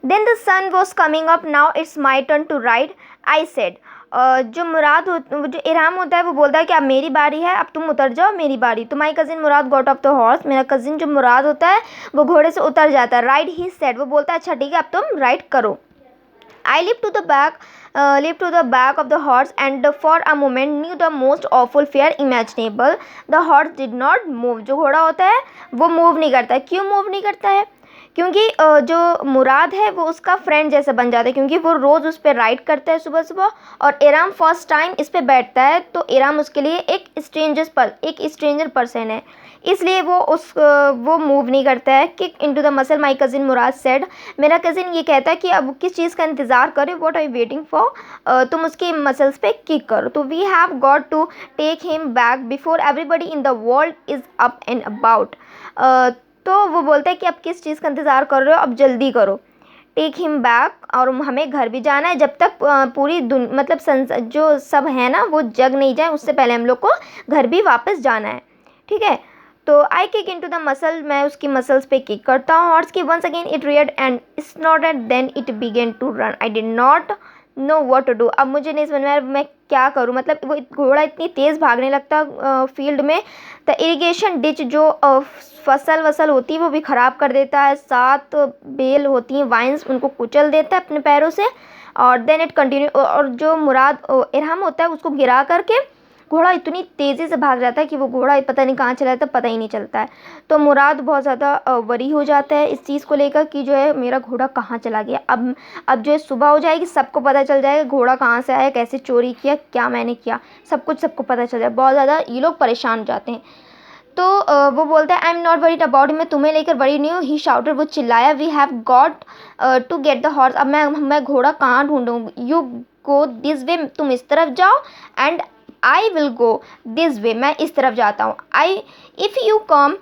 Then the sun was coming up, now it's my turn to ride, I said. जो इरहम होता है वो बोलता है कि अब मेरी बारी है, अब तुम उतर जाओ, मेरी बारी। तो my cousin Murad got off the horse, मेरा कज़िन जो मुराद होता है वो घोड़े से उतर जाता है। राइड ही सेड, वो बोलता है अच्छा ठीक है अब तुम राइड करो। I leaped to the back of the horse and for a moment knew the most awful fear imaginable. The horse did not move. जो घोड़ा होता है वो मूव नहीं करता है। क्यों मूव नहीं करता है? क्योंकि जो मुराद है वो उसका फ्रेंड जैसा बन जाता है, क्योंकि वो रोज़ उस पर राइड करता है सुबह सुबह, और इराम फर्स्ट टाइम इस पर बैठता है, तो इराम उसके लिए एक स्ट्रेंजर पर्सन है, इसलिए वो मूव नहीं करता है। Kick into the muscle, my cousin Murad said, मेरा कज़िन ये कहता है कि अब किस चीज़ का इंतज़ार करें, what are you waiting for, तुम उसके मसल्स पे किक करो। तो we have got to take him back before everybody in the world is up and about. तो वो बोलता है कि अब किस चीज़ का इंतज़ार कर रहे हो, अब जल्दी करो। टेक हिम बैक, और हमें घर भी जाना है, जब तक पूरी मतलब जो सब है ना वो जग नहीं जाए उससे पहले हम लोग को घर भी वापस जाना है, ठीक है। तो I kick into the muscle, मैं उसकी मसल्स पे किक करता हूँ। हॉर्स की once again it reared and snorted, then it began to run, I did not know what to do. अब मुझे नहीं समझ में आया मैं क्या करूँ, मतलब वो घोड़ा इतनी तेज़ भागने लगता फील्ड में। द इरिगेशन डिच, जो फसल होती है वो भी ख़राब कर देता है, 7 बेल होती हैं वाइन्स, उनको कुचल देता है अपने पैरों से। और देन इट कंटिन्यू, और जो मुराद इरहम होता है उसको गिरा करके घोड़ा इतनी तेज़ी से भाग जाता है कि वो घोड़ा पता नहीं कहाँ चला जाता है, पता ही नहीं चलता है। तो मुराद बहुत ज़्यादा वरी हो जाता है इस चीज़ को लेकर कि जो है मेरा घोड़ा कहाँ चला गया। अब जो है सुबह हो जाएगी, सबको पता चल जाएगा घोड़ा कहाँ से आया, कैसे चोरी किया, क्या मैंने किया, सब कुछ सबको पता चल जाए। बहुत ज़्यादा ये लोग परेशान हो जाते हैं। तो वो बोलता है I am not worried about, मैं तुम्हें लेकर वरी नहीं हूँ। ही शाउटेड, वो चिल्लाया, we have got to get the horse, अब मैं घोड़ा कहाँ ढूंढूँ। यू गो दिस वे, तुम इस तरफ जाओ, and I will go this way, मैं इस तरफ जाता हूँ। If you come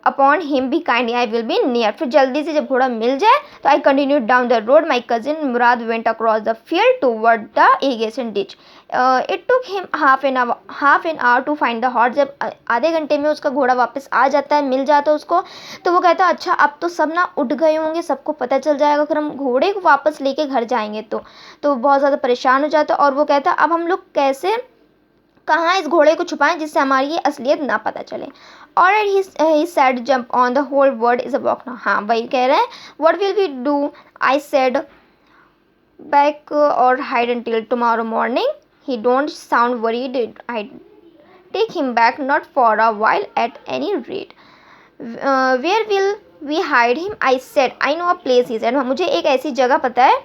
upon him be kindly, I will be near. फिर जल्दी से जब घोड़ा मिल जाए तो I continue down the road, my cousin Murad went across the field toward the irrigation ditch. It took him half an hour to find the horse. जब आधे घंटे में उसका घोड़ा वापस आ जाता है, मिल जाता है उसको, तो वो कहता है अच्छा अब तो सब ना उठ गए होंगे, सबको पता चल जाएगा अगर हम घोड़े को वापस लेके घर जाएंगे तो बहुत ज़्यादा परेशान हो जाता है। और वो कहता है अब हम लोग कैसे कहाँ इस घोड़े को छुपाएं जिससे हमारी ये असलियत ना पता चले। और he said jump on the whole world is a walk now, हाँ वही कह रहे हैं। What will we do, I said back और hide until tomorrow morning. He don't sound worried. I take him back, not for a while at any rate. Where will we hide him, I said. I know a place, he said. मुझे एक ऐसी जगह पता है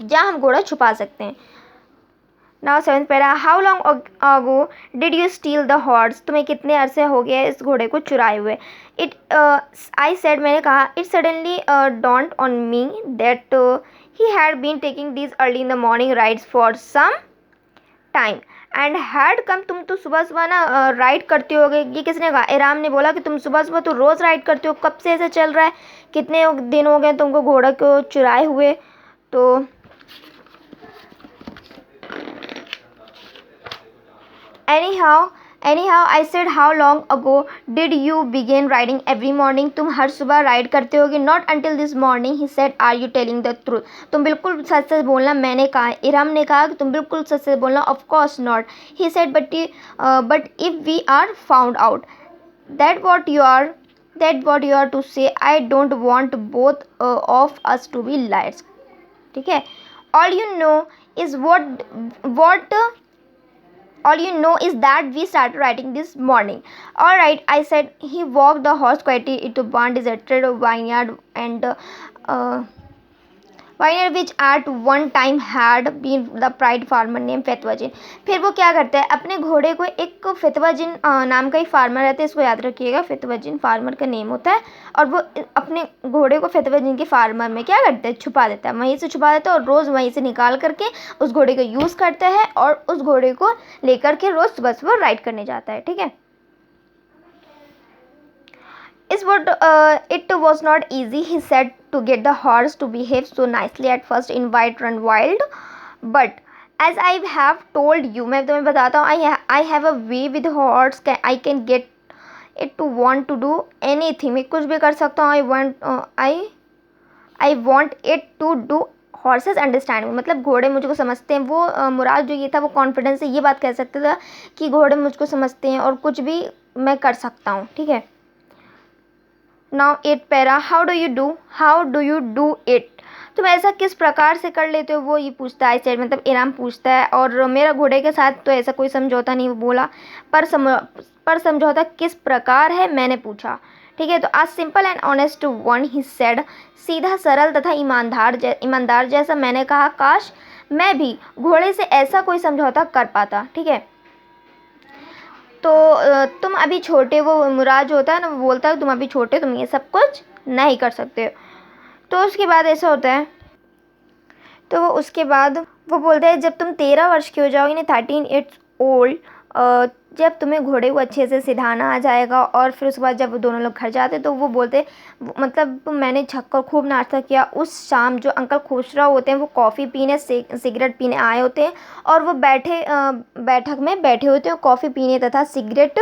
जहाँ हम घोड़ा छुपा सकते हैं। Now 7th para, how long ago did you steel the horse, तुम्हें कितने अरसे हो गए इस घोड़े को चुराए हुए। इट आई सेड, मैंने कहा, it suddenly dawned on me that he had been taking these early in the morning rides for some time and had come. तुम तो सुबह सुबह ना राइड करते होगे, ये किसने कहा, इराम ने बोला कि तुम सुबह सुबह तो रोज़ राइड करते हो, कब से ऐसा चल रहा है, कितने दिन हो गए तुमको घोड़ा को चुराए हुए। तो anyhow I said, how long ago did you begin riding every morning, तुम हर सुबह राइड करते होगे। not until this morning, he said, are you telling the truth, तुम बिल्कुल सच सच बोलना, मैंने कहा, इरम ने कहा कि तुम बिल्कुल सच सच बोलना। of course not, he said, but if we are found out, that what you are to say, I don't want both of us to be liars, ठीक है। all you know is all you know is that we started writing this morning. All right, I said. He walked the horse quietly into one deserted vineyard vineyard which at one time had been the pride farmer named फेतवाजिन। फिर वो क्या करता है, अपने घोड़े को एक फेतवाजिन नाम का एक फार्मर रहता है, इसको याद रखिएगा, फेतवाजिन फार्मर का नेम होता है। और वो अपने घोड़े को फेतवाजिन के फार्मर में क्या करता है, छुपा देता है, वहीं से छुपा देता है, और रोज़ वहीं से निकाल करके उस घोड़े का यूज़ करता है और उस घोड़े को लेकर के रोज़ सुबह सुबह राइड करने जाता है, ठीक है। It was not easy, he said, to get the horse to behave so nicely at first in White Run Wild, but as I have told you, मैं तुम्हें बताता हूँ, I have a way with horse, I can get it to want to do anything, मैं कुछ भी कर सकता हूँ। I want it to do horses understand, मतलब घोड़े मुझको समझते हैं। वो मुराद जो ये था वो कॉन्फिडेंस से ये बात कह सकता था कि घोड़े मुझको समझते हैं और कुछ भी मैं कर सकता हूँ, ठीक है। Now 8 para, how do you do it, तुम ऐसा किस प्रकार से कर लेते हो, वो ये पूछता है। सेड मतलब इराम पूछता है, और मेरा घोड़े के साथ तो ऐसा कोई समझौता नहीं, वो बोला, पर समझौता किस प्रकार है, मैंने पूछा, ठीक है। तो आज simple and honest one, he said, सीधा सरल तथा ईमानदार जैसा, मैंने कहा, काश मैं भी घोड़े से ऐसा कोई समझौता कर पाता, ठीक है। तो तुम अभी छोटे, वो मुराद जो होता है ना, वो बोलता है तुम अभी छोटे, तुम ये सब कुछ नहीं कर सकते हो। तो उसके बाद ऐसा होता है, तो वो उसके बाद वो बोलता है जब तुम 13 वर्ष की हो जाओगी ना, 13 इट्स ओल्ड, जब तुम्हें घोड़े को अच्छे से सिधाना आ जाएगा, और फिर उसके बाद जब वो दोनों लोग घर जाते तो वो बोलते, मतलब मैंने छक्कर खूब नाश्ता किया। उस शाम जो अंकल खुसराव होते हैं वो कॉफ़ी पीने सिगरेट पीने आए होते हैं, और वो बैठक में बैठे होते हैं, कॉफ़ी पीने तथा सिगरेट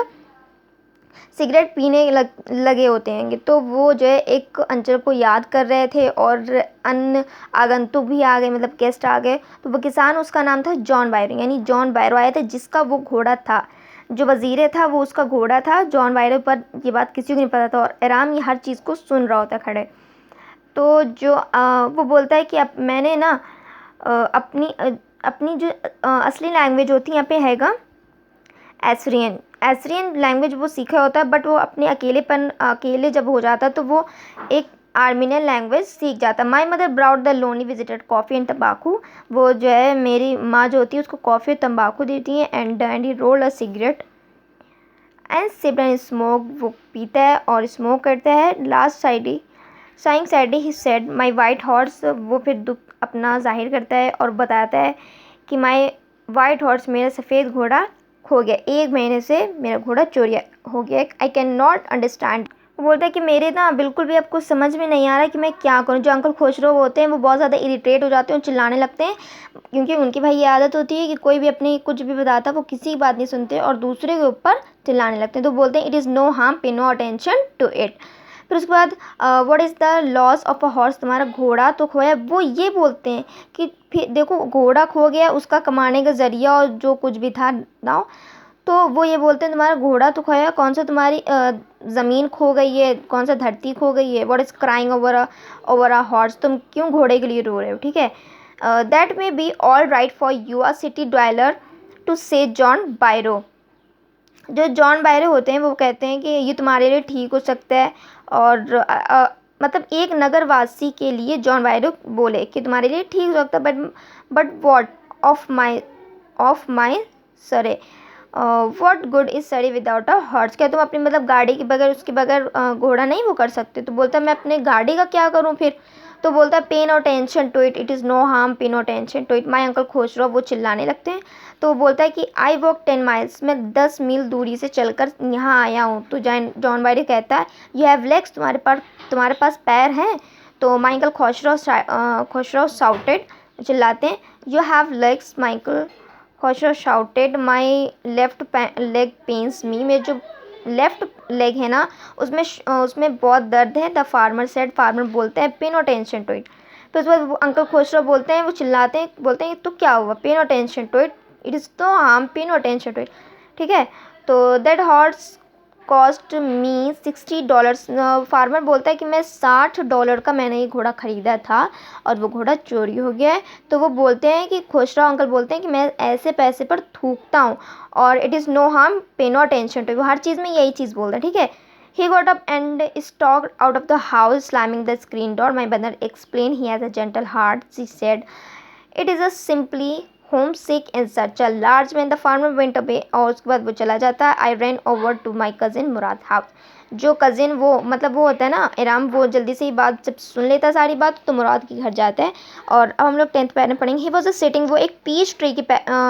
पीने लगे होते हैं। तो वो जो है एक अंचल को याद कर रहे थे, और अन्य आगंतुक भी आ गए, मतलब गेस्ट आ गए। तो वो किसान, उसका नाम था जॉन बायरो, यानी जॉन बायरो आया था, जिसका वो घोड़ा था, जो वजीर था वो उसका घोड़ा था जॉन बायरो। पर ये बात किसी को नहीं पता था, और इराम ये हर चीज़ को सुन रहा होता खड़े। तो जो वो बोलता है कि अब मैंने ना अपनी जो असली लैंग्वेज होती है यहाँ पे हैगा एसरियन लैंग्वेज वो सीखा होता है, बट वो अपने अकेले जब हो जाता तो वो एक आर्मीनियन लैंग्वेज सीख जाता। My mother brewed the lonely visited coffee and तम्बाकू, वो जो है मेरी माँ जो होती है उसको कॉफ़ी और तम्बाकू देती हैं। And he rolled a cigarette and sip and smoke, वो पीता है और स्मोक करता है। Last side he said my white horse, वो फिर दुख अपना जाहिर करता है और बताता है कि माई वाइट हॉर्स, मेरा सफ़ेद घोड़ा खो गया, 1 महीने से मेरा घोड़ा चोरी हो गया। आई कैन नॉट अंडरस्टैंड, वो बोलता है कि मेरे ना बिल्कुल भी अब कुछ समझ में नहीं आ रहा है कि मैं क्या करूँ। जो अंकल खुसरो होते हैं वो बहुत ज़्यादा इरिटेट हो जाते हैं और चिल्लाने लगते हैं, क्योंकि उनकी भाई ये आदत होती है कि कोई भी अपनी कुछ भी बताता वो किसी की बात नहीं सुनते और दूसरे के ऊपर चिल्लाने लगते हैं। तो बोलते हैं it is no harm, pay no attention to it. फिर उसके बाद what is the loss of a horse, तुम्हारा घोड़ा तो खोया। वो ये बोलते हैं कि फिर देखो घोड़ा खो गया, उसका कमाने का ज़रिया और जो कुछ भी था ना, तो वो ये बोलते हैं तुम्हारा घोड़ा तो खोया, कौन सा तुम्हारी ज़मीन खो गई है, कौन सा धरती खो गई है। What is crying over a horse, तुम क्यों घोड़े के लिए रो रहे हो, ठीक है। That may be all right for you a city dweller to say John Byro, जो जॉन बायरो होते हैं वो कहते हैं कि ये तुम्हारे लिए ठीक हो सकता है। और मतलब एक नगरवासी के लिए जॉन बायरो बोले कि तुम्हारे लिए ठीक हो सकता है, बट वॉट ऑफ माई सरे, व्हाट गुड इज़ सरी विदाउट अ हॉर्स, क्या तुम अपनी मतलब गाड़ी के बगैर, उसके बगैर घोड़ा नहीं वो कर सकते। तो बोलता है मैं अपने गाड़ी का क्या करूँ फिर। तो बोलता है pay no tension to it is no harm, pay no tension to it. My uncle Khusro, वो चिल्लाने लगते हैं। तो वो बोलता है कि आई वॉक 10 माइल्स, मैं 10 मील दूरी से चलकर यहाँ आया हूँ। तो जॉन बायरो कहता है यू हैव लेग्स, तुम्हारे पास पैर हैं। तो माई अंकल खुसरो शाउटेड, चिल्लाते हैं you have legs. Michael Khusro shouted my left leg pens मी, मेरे जो लेफ्ट लेग है ना उसमें बहुत दर्द है। द फार्मर सेड, फार्मर बोलते हैं पे नो टेंशन टू इट। तो उसके बाद अंकल खुसरो बोलते हैं, वो चिल्लाते हैं, बोलते हैं तो क्या हुआ, pay no tension to it is to harm, pay no tension to it, ठीक है। तो that horse cost me $60। Farmer बोलता है कि मैं $60 का मैंने ये घोड़ा ख़रीदा था और वो घोड़ा चोरी हो गया है। तो वो बोलते हैं कि खुसरो अंकल बोलते हैं कि मैं ऐसे पैसे पर थूकता हूँ, और it is no harm, pay no attention to, वो हर चीज़ में यही चीज़ बोलता है, ठीक है। He got up and stalked out of the house, slamming the screen door. My mother explained he has a gentle heart. She said, "It is a simply homesick in such a large man." The farmer went away. और उसके बाद वो चला जाता है। I ran over to my cousin Murad house. जो cousin वो मतलब वो होता है ना इराम, वो जल्दी से ही बात जब सुन लेता है सारी बात, तो मुराद के घर जाता है। और अब हम लोग 10th पैरा में पढ़ेंगे। ही वॉज अ सिटिंग, वो एक पीच ट्री के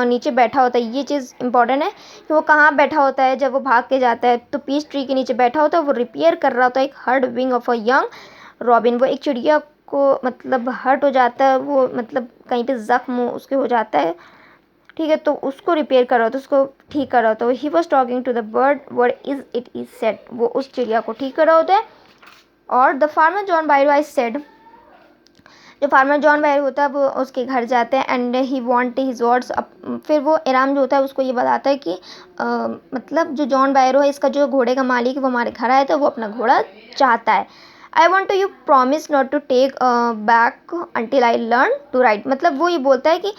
नीचे बैठा होता है। ये चीज़ इंपॉर्टेंट है कि वो कहाँ बैठा होता है जब वो भाग के जाता है, तो पीच ट्री के नीचे बैठा होता है। वो रिपेयर कर रहा होता है एक heard wing of a young robin, वो एक चिड़िया को मतलब हर्ट हो जाता है, वो मतलब कहीं पे ज़ख्म उसके हो जाता है, ठीक है। तो उसको रिपेयर कर रहा होता है, उसको ठीक कर रहा होता है। He was talking to the bird, what is it is said, वो उस चिड़िया को ठीक कर रहा होता है। और the farmer John बायरो I said, जो फार्मर जॉन बायरो होता है वो उसके घर जाते हैं and he want his words. फिर वो इराम जो होता है उसको ये बताता है कि मतलब जो जॉन बायरो है, इसका जो घोड़े का मालिक है, वो हमारे घर आया था, वो अपना घोड़ा चाहता है। I want to you promise not to take back until I learn to ride. मतलब वो ये बोलता है कि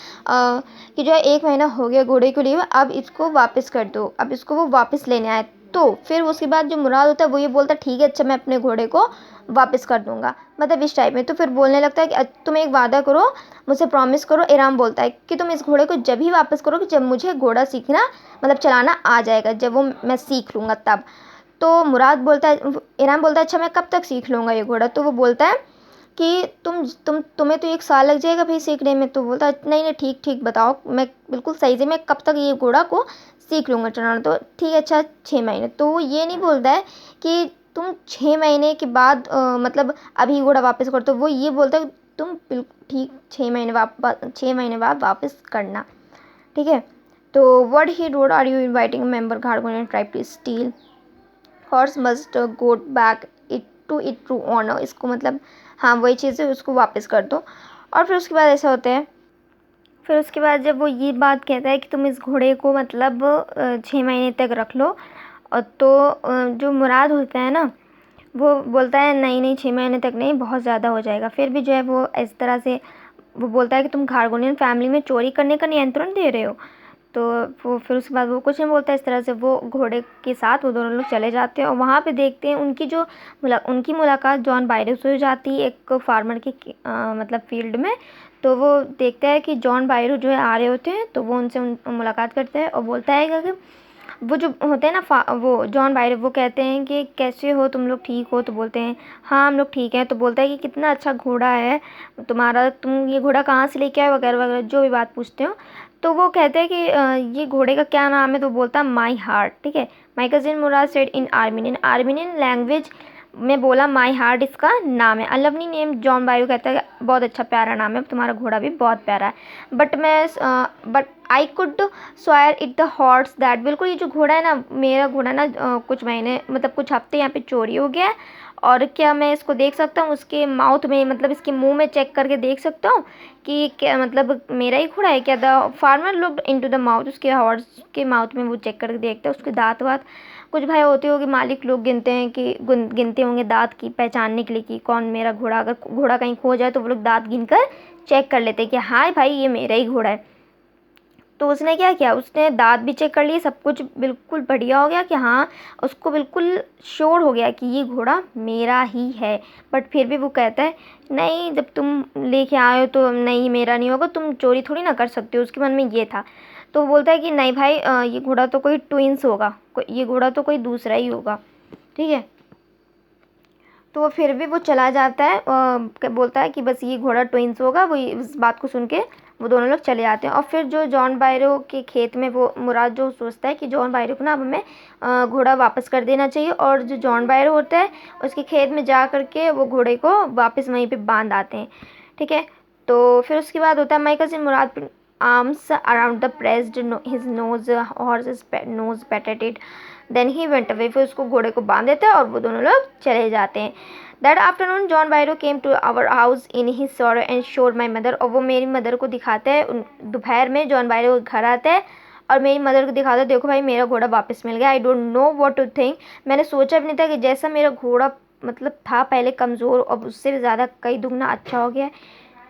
जो है 1 महीना हो गया घोड़े को लिए हुए, अब इसको वापस कर दो, अब इसको वो वापस लेने आए। तो फिर उसके बाद जो मुराद होता है वो ये बोलता है ठीक है अच्छा मैं अपने घोड़े को वापस कर दूंगा, मतलब इस टाइप में। तो फिर बोलने लगता है कि तुम एक वादा करो, मुझसे प्रॉमिस करो। इराम बोलता है कि तुम इस घोड़े को जब ही वापस करो कि जब मुझे घोड़ा सीखना मतलब चलाना आ जाएगा, जब वो मैं सीख लूँगा तब। तो मुराद बोलता है, इराम बोलता है अच्छा मैं कब तक सीख लूँगा ये घोड़ा। तो वो बोलता है कि तुम्हें तो 1 साल लग जाएगा भाई सीखने में। तो बोलता है नहीं नहीं ठीक ठीक बताओ, मैं बिल्कुल सही से मैं कब तक ये घोड़ा को सीख लूँगा चलाना। तो ठीक है अच्छा 6 महीने। तो वो ये नहीं बोलता है कि तुम 6 महीने के बाद मतलब अभी घोड़ा वापस कर। तो वो ये बोलता है तुम बिल्कुल ठीक 6 महीने बाद वापस करना, ठीक है। तो what he rode are you inviting member घाड़गोनियन tribe to steal horse must go back it to it true owner. इसको मतलब हाँ वही चीज़ है, उसको वापस कर दो। और फिर उसके बाद ऐसा होता है, फिर उसके बाद जब वो ये बात कहता है कि तुम इस घोड़े को मतलब 6 महीने तक रख लो, और तो जो मुराद होता है ना वो बोलता है नहीं नहीं 6 महीने तक नहीं, बहुत ज़्यादा हो जाएगा। फिर भी जो है वो इस तरह से वो बोलता है कि तुम घाड़गोनियन फैमिली में चोरी करने का नियंत्रण दे रहे हो। तो वो फिर उसके बाद वो कुछ नहीं बोलता। इस तरह से वो घोड़े के साथ वो दोनों लोग चले जाते हैं और वहाँ पे देखते हैं उनकी मुलाकात जॉन बायरो से हो जाती है एक फार्मर के मतलब फील्ड में। तो वो देखता है कि जॉन बायरो जो है आ रहे होते हैं, तो वो उनसे मुलाकात करते हैं और बोलता है कि वो जो होते हैं ना वो जॉन बायरो, वो कहते हैं कि कैसे हो तुम लोग, ठीक हो। तो बोलते हैं हाँ हम लोग ठीक हैं। तो बोलता है कि कितना अच्छा घोड़ा है तुम्हारा, तुम ये घोड़ा कहाँ से लेके आए वगैरह वगैरह जो भी बात पूछते हो। तो वो कहते हैं कि ये घोड़े का क्या नाम है। तो बोलता है माई हार्ट, ठीक है। My cousin Murad said in Armenian language में बोला माई हार्ट इसका नाम है। अलवनी नेम जॉन बायरो कहता है बहुत अच्छा प्यारा नाम है, तुम्हारा घोड़ा भी बहुत प्यारा है। But I could swear it the horse that. बिल्कुल ये जो घोड़ा है ना, मेरा घोड़ा ना कुछ महीने मतलब कुछ हफ्ते यहाँ पे चोरी हो गया है। और क्या मैं इसको देख सकता हूँ उसके माउथ में, मतलब इसके मुंह में चेक करके देख सकता हूँ कि क्या मतलब मेरा ही घोड़ा है क्या। The farmer looked into the mouth. उसके हॉर्स के माउथ में वो चेक करके देखते हैं उसके दांत वात। कुछ भाई होते होंगे मालिक लोग गिनते हैं कि गिनते होंगे दांत की पहचानने के लिए कि कौन मेरा घोड़ा। अगर घोड़ा कहीं खो जाए तो वो लोग दांत गिन कर चेक कर लेते हैं कि हाँ भाई ये मेरा ही घोड़ा है। तो उसने क्या किया, उसने दांत भी चेक कर लिए, सब कुछ बिल्कुल बढ़िया हो गया कि हाँ उसको बिल्कुल श्योर हो गया कि ये घोड़ा मेरा ही है। बट फिर भी वो कहता है नहीं, जब तुम लेके आए हो तो नहीं मेरा नहीं होगा, तुम चोरी थोड़ी ना कर सकते हो। उसके मन में ये था। तो वो बोलता है कि नहीं भाई ये घोड़ा तो कोई ट्विंस होगा, ये घोड़ा तो कोई दूसरा ही होगा, ठीक है। तो फिर भी वो चला जाता है बोलता है कि बस ये घोड़ा ट्विंस होगा। वो इस बात को सुन के वो दोनों लोग चले जाते हैं। और फिर जो जॉन बायरो के खेत में वो मुराद जो सोचता है कि जॉन बायरो को ना अब हमें घोड़ा वापस कर देना चाहिए। और जो जॉन बायरो होता है उसके खेत में जा कर के वो घोड़े को वापस वहीं पे बांध आते हैं, ठीक है। तो फिर उसके बाद होता है my cousin Murad arms around the pressed his nose horse nose patted it then he went away. फिर उसको घोड़े को बांध देते हैं और वो दोनों लोग चले जाते हैं। That afternoon John Byro came to our house in his sorrow and shore my mother. और वो मेरी मदर को दिखाते हैं, दोपहर में जॉन बायरो घर आता है और मेरी मदर को दिखाता है देखो भाई मेरा घोड़ा वापस मिल गया। I don't know what to think. मैंने सोचा भी नहीं था कि जैसा मेरा घोड़ा मतलब था पहले कमज़ोर, अब उससे भी ज़्यादा कई दुगना अच्छा हो गया।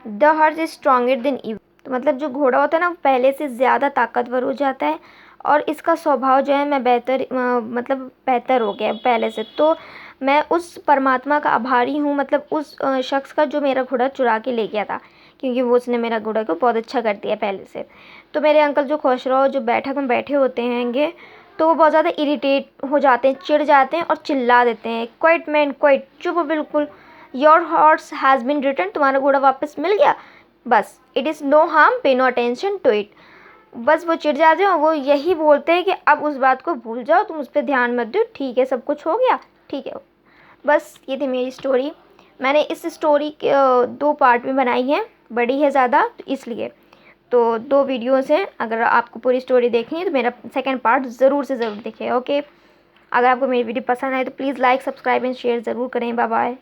The horse is stronger than even. तो मतलब जो घोड़ा होता है ना पहले से ज़्यादा ताकतवर हो जाता है और इसका स्वभाव जो है मैं मतलब बेहतर हो गया पहले से। तो मैं उस परमात्मा का आभारी हूँ, मतलब उस शख्स का जो मेरा घोड़ा चुरा के ले गया था, क्योंकि वो उसने मेरा घोड़ा को बहुत अच्छा कर दिया पहले से। तो मेरे अंकल जो खुशरो जो बैठक में बैठे होते हैंगे तो वो बहुत ज़्यादा इरिटेट हो जाते हैं, चिढ़ जाते हैं और चिल्ला देते हैं क्वाइट मैन क्वाइट, चुप बिल्कुल। Your horse has been return. तुम्हारा घोड़ा वापस मिल गया, बस it is no harm, pay no attention to it. बस वो चिढ़ जाते हैं और वो यही बोलते हैं कि अब उस बात को भूल जाओ, तुम उस पर ध्यान मत दो, ठीक है सब कुछ हो गया, ठीक है। बस ये थी मेरी स्टोरी। मैंने इस स्टोरी के 2 पार्ट में बनाई है, बड़ी है ज़्यादा तो इसलिए। तो 2 वीडियोस हैं, अगर आपको पूरी स्टोरी देखनी है तो मेरा सेकंड पार्ट ज़रूर से ज़रूर देखिए, ओके। अगर आपको मेरी वीडियो पसंद आए तो please like subscribe and share ज़रूर करें। Bye bye.